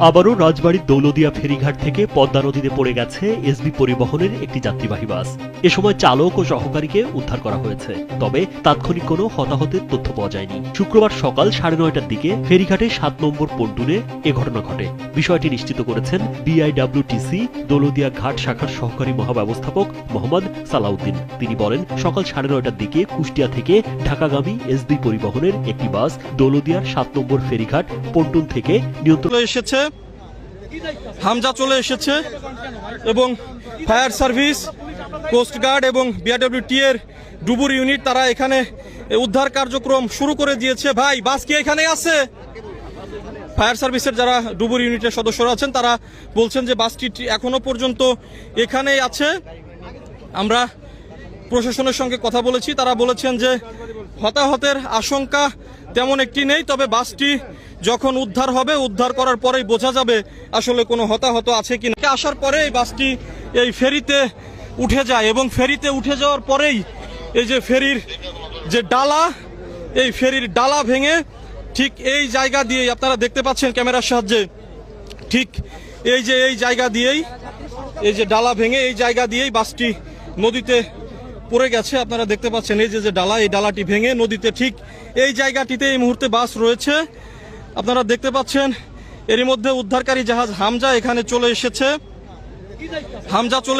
আবারও রাজবাড়ীর দৌলদিয়া ফেরিঘাট থেকে পদ্মা নদীতে পড়ে গেছে এসবি পরিবহনের একটি যাত্রীবাহী বাস। এ সময় চালক ও সহকারীকে উদ্ধার করা হয়েছে, তবে তাৎক্ষণিক কোনো হতাহতের তথ্য পাওয়া যায়নি। শুক্রবার সকাল 9:30টার দিকে ফেরিঘাটে 7 নম্বর পন্টুনে এ ঘটনা ঘটে। বিষয়টি নিশ্চিত করেছেন বিআইডব্লিউটিসি দৌলদিয়া ঘাট শাখার সহকারী মহাব্যবস্থাপক মোহাম্মদ সালাউদ্দিন। তিনি বলেন, সকাল 9:30টার দিকে কুষ্টিয়া থেকে ঢাকাগামী এসবি পরিবহনের একটি বাস দৌলদিয়ার 7 নম্বর ফেরিঘাট পন্টুন থেকে নিয়ন্ত্রণ এসেছে, হামজা চলে এসেছে এবং ফায়ার সার্ভিস, কোস্টগার্ড এবং বিআরডব্লিউটি এর ডুবুর ইউনিট তারা এখানে উদ্ধার কার্যক্রম শুরু করে দিয়েছে। ভাই, বাস কি এখানে আছে? ফায়ার সার্ভিসের যারা ডুবুর ইউনিটের সদস্যরা আছেন তারা বলছেন যে বাসটি এখনো পর্যন্ত এখানেই আছে। আমরা প্রশাসনের সঙ্গে কথা বলেছি, তারা বলেছেন যে হতাহতের আশঙ্কা তেমন একটি নেই, তবে বাসটি যখন উদ্ধার হবে, উদ্ধার করার পরেই বোঝা যাবে আসলে কোনো হতাহত আছে কিনা। আসার পরে এই বাসটি এই ফেরিতে উঠে যায় এবং ফেরিতে উঠে যাওয়ার পরেই এই যে ফেরির যে ডালা, এই ফেরির ডালা ভেঙে ঠিক এই জায়গা দিয়েই আপনারা দেখতে পাচ্ছেন ক্যামেরার সাহায্যে, ঠিক এই যে এই জায়গা দিয়েই এই যে ডালা ভেঙে এই জায়গা দিয়েই বাসটি নদীতে পড়ে গেছে। আপনারা দেখতে পাচ্ছেন এই যে ডালা, এই ডালাটি ভেঙে নদীতে ঠিক এই জায়গাটিতে এই মুহূর্তে বাস রয়েছে। আপনারা দেখতে পাচ্ছেন এরই মধ্যে উদ্ধারকারী জাহাজ হামজা এখানে চলে এসেছে। হামজা চলে